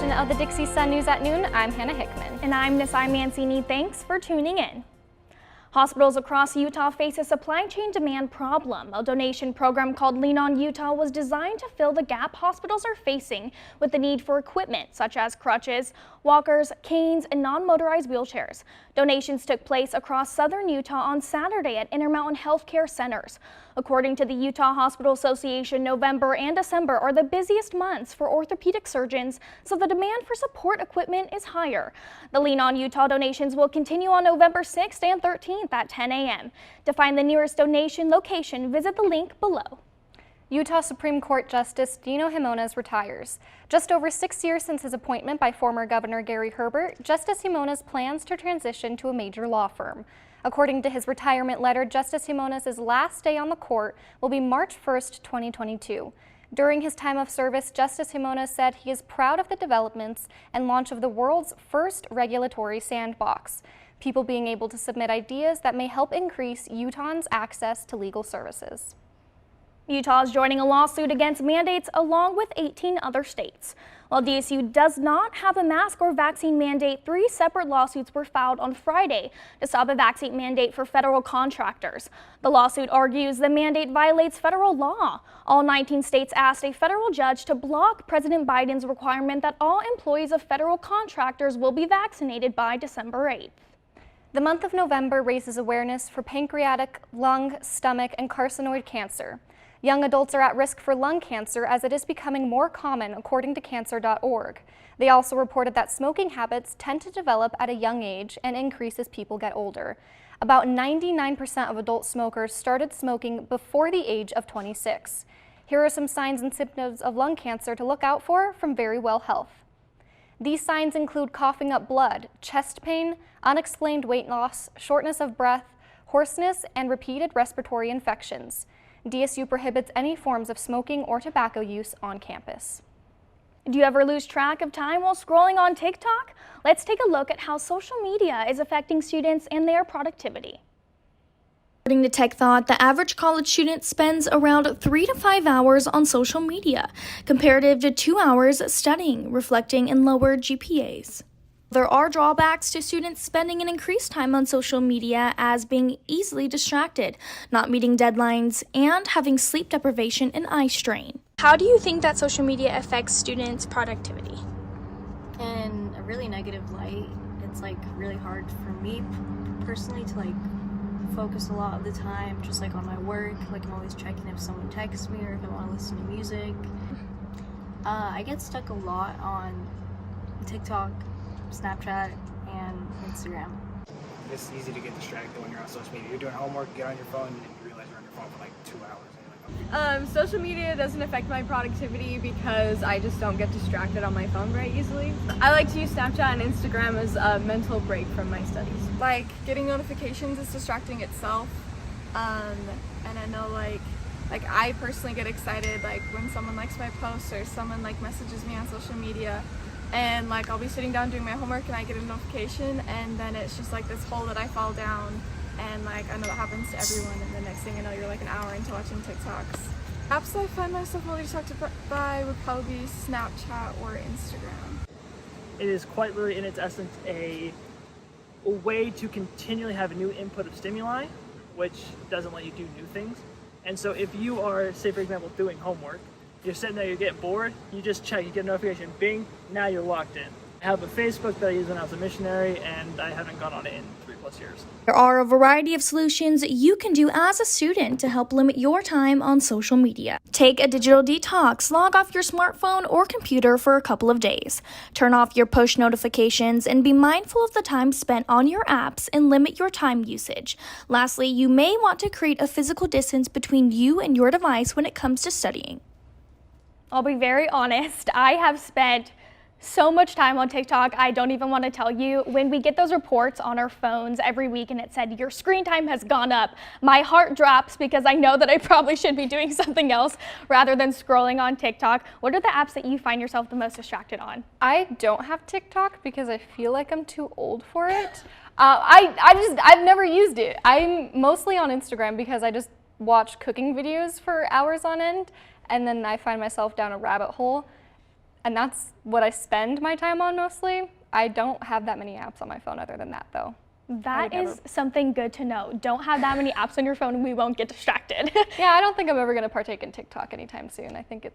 edition of the Dixie Sun News at Noon. I'm Hannah Hickman. And I'm Nisai Mancini. Thanks for tuning in. Hospitals across Utah face a supply chain demand problem. A donation program called Lean On Utah was designed to fill the gap hospitals are facing with the need for equipment such as crutches, walkers, canes, and non-motorized wheelchairs. Donations took place across southern Utah on Saturday at Intermountain Healthcare Centers. According to the Utah Hospital Association, November and December are the busiest months for orthopedic surgeons, so the demand for support equipment is higher. The Lean On Utah donations will continue on November 6th and 13th at 10 a.m. To find the nearest donation location, visit the link below. Utah Supreme Court Justice Dino Jimenez retires. Just over 6 years since his appointment by former Governor Gary Herbert, Justice Jimenez plans to transition to a major law firm. According to his retirement letter, Justice Jimenez's last day on the court will be March 1st, 2022. During his time of service, Justice Jimenez said he is proud of the developments and launch of the world's first regulatory sandbox, people being able to submit ideas that may help increase Utahns' access to legal services. Utah is joining a lawsuit against mandates along with 18 other states. While DSU does not have a mask or vaccine mandate, 3 separate lawsuits were filed on Friday to stop a vaccine mandate for federal contractors. The lawsuit argues the mandate violates federal law. All 19 states asked a federal judge to block President Biden's requirement that all employees of federal contractors will be vaccinated by December 8th. The month of November raises awareness for pancreatic, lung, stomach, and carcinoid cancer. Young adults are at risk for lung cancer as it is becoming more common, according to cancer.org. They also reported that smoking habits tend to develop at a young age and increase as people get older. About 99% of adult smokers started smoking before the age of 26. Here are some signs and symptoms of lung cancer to look out for from Verywell Health. These signs include coughing up blood, chest pain, unexplained weight loss, shortness of breath, hoarseness, and repeated respiratory infections. DSU prohibits any forms of smoking or tobacco use on campus. Do you ever lose track of time while scrolling on TikTok? Let's take a look at how social media is affecting students and their productivity. According to Tech Thought, the average college student spends around 3 to 5 hours on social media, comparative to 2 hours studying, reflecting in lower GPAs. There are drawbacks to students spending an increased time on social media as being easily distracted, not meeting deadlines, and having sleep deprivation and eye strain. How do you think that social media affects students' productivity? In a really negative light. It's really hard for me personally to focus a lot of the time just on my work. I'm always checking if someone texts me or if I want to listen to music. I get stuck a lot on TikTok, Snapchat, and Instagram. It's easy to get distracted when you're on social media. You're doing homework, get on your phone, and you realize you're on your phone for 2 hours. Social media doesn't affect my productivity because I just don't get distracted on my phone very easily. I like to use Snapchat and Instagram as a mental break from my studies. Getting notifications is distracting itself, and I know I personally get excited when someone likes my post or someone messages me on social media. And I'll be sitting down doing my homework and I get a notification, and then it's just this hole that I fall down, and I know that happens to everyone, and the next thing you know you're an hour into watching TikToks. Apps I find myself really distracted by would probably be Snapchat or Instagram. It is quite literally in its essence a way to continually have a new input of stimuli, which doesn't let you do new things. And so if you are, say for example, doing homework, you're sitting there, you're getting bored, you just check, you get a notification, bing, now you're locked in. I have a Facebook that I used when I was a missionary, and I haven't gone on it in 3+ years. There are a variety of solutions you can do as a student to help limit your time on social media. Take a digital detox, log off your smartphone or computer for a couple of days. Turn off your push notifications and be mindful of the time spent on your apps and limit your time usage. Lastly, you may want to create a physical distance between you and your device when it comes to studying. I'll be very honest, I have spent so much time on TikTok, I don't even want to tell you. When we get those reports on our phones every week and it said your screen time has gone up, my heart drops because I know that I probably should be doing something else rather than scrolling on TikTok. What are the apps that you find yourself the most distracted on? I don't have TikTok because I feel like I'm too old for it. I've never used it. I'm mostly on Instagram because I just watch cooking videos for hours on end, and then I find myself down a rabbit hole. and that's what I spend my time on mostly. I don't have that many apps on my phone other than that though. That is something good to know. Don't have that many apps on your phone and we won't get distracted. Yeah, I don't think I'm ever going to partake in TikTok anytime soon. I think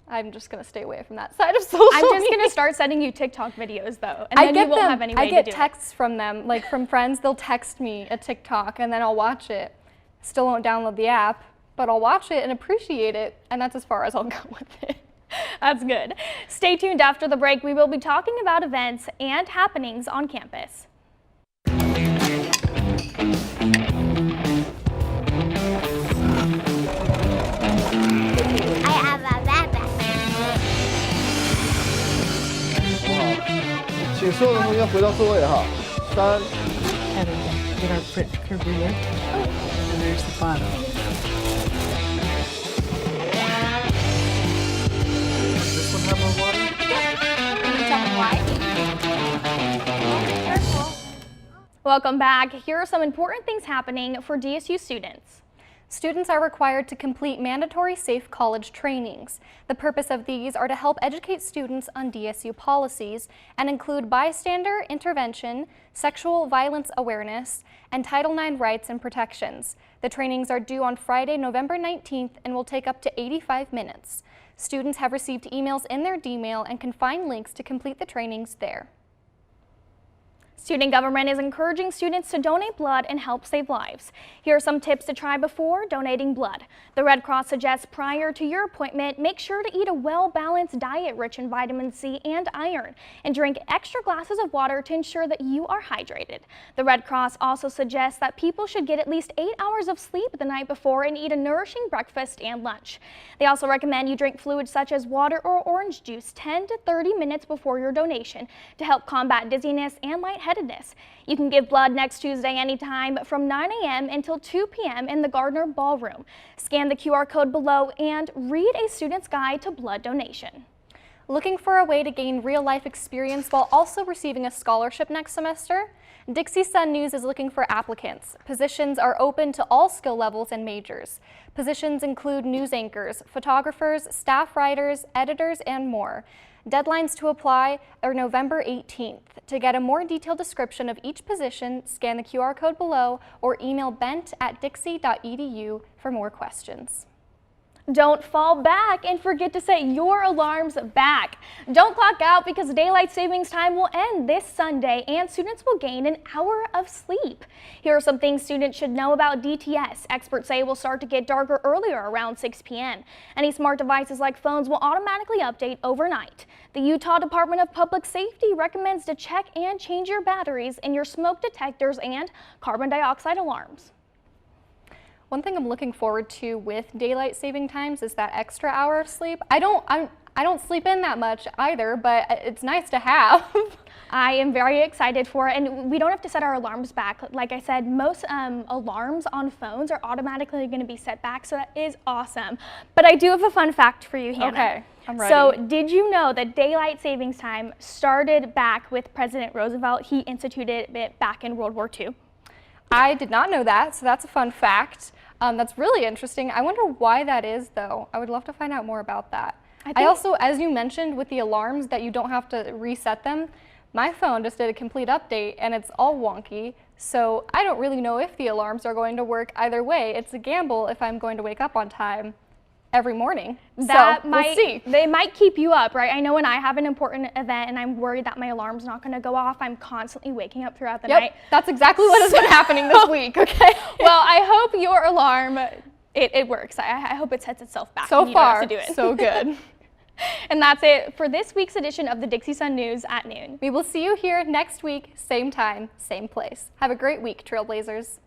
I'm just going to stay away from that side of social media. I'm just going to start sending you TikTok videos though, and then you won't have any way to do it. I get texts from them, like from friends, they'll text me a TikTok and then I'll watch it. Still won't download the app, but I'll watch it and appreciate it, and that's as far as I'll go with it. That's good. Stay tuned after the break. We will be talking about events and happenings on campus. I have a backpack. 好，请所有的同学回到座位哈。3、 Get our print curve here. And there's the bottom. Does this one have more water? Can you tell me why? Careful. Welcome back. Here are some important things happening for DSU students. Students are required to complete mandatory safe college trainings. The purpose of these are to help educate students on DSU policies and include bystander intervention, sexual violence awareness, and Title IX rights and protections. The trainings are due on Friday, November 19th and will take up to 85 minutes. Students have received emails in their D-mail and can find links to complete the trainings there. Student government is encouraging students to donate blood and help save lives. Here are some tips to try before donating blood. The Red Cross suggests prior to your appointment, make sure to eat a well-balanced diet rich in vitamin C and iron, and drink extra glasses of water to ensure that you are hydrated. The Red Cross also suggests that people should get at least 8 hours of sleep the night before and eat a nourishing breakfast and lunch. They also recommend you drink fluids such as water or orange juice 10 to 30 minutes before your donation to help combat dizziness and lightheadedness. You can give blood next Tuesday anytime from 9 a.m. until 2 p.m. in the Gardner Ballroom. Scan the QR code below and read a student's guide to blood donation. Looking for a way to gain real-life experience while also receiving a scholarship next semester? Dixie Sun News is looking for applicants. Positions are open to all skill levels and majors. Positions include news anchors, photographers, staff writers, editors, and more. Deadlines to apply are November 18th. To get a more detailed description of each position, scan the QR code below or email bent@dixie.edu for more questions. Don't fall back and forget to set your alarms back. Don't clock out because daylight savings time will end this Sunday and students will gain an hour of sleep. Here are some things students should know about DTS. Experts say it will start to get darker earlier around 6 p.m. Any smart devices like phones will automatically update overnight. The Utah Department of Public Safety recommends to check and change your batteries in your smoke detectors and carbon dioxide alarms. One thing I'm looking forward to with daylight saving times is that extra hour of sleep. I don't sleep in that much either, but it's nice to have. I am very excited for it, and we don't have to set our alarms back. Like I said, most alarms on phones are automatically going to be set back, so that is awesome. But I do have a fun fact for you, Hannah. Okay, I'm ready. So did you know that daylight savings time started back with President Roosevelt? He instituted it back in World War II. I did not know that, so that's a fun fact. That's really interesting. I wonder why that is, though. I would love to find out more about that. I also, as you mentioned with the alarms, that you don't have to reset them. My phone just did a complete update and it's all wonky, so I don't really know if the alarms are going to work either way. It's a gamble if I'm going to wake up on time every morning. We'll see. They might keep you up, right? I know when I have an important event and I'm worried that my alarm's not going to go off, I'm constantly waking up throughout the night. That's exactly what has been happening this week, okay? Well, I hope your alarm, it works. I hope it sets itself back. So and you don't far, have to do it. so good. And that's it for this week's edition of the Dixie Sun News at noon. We will see you here next week, same time, same place. Have a great week, Trailblazers.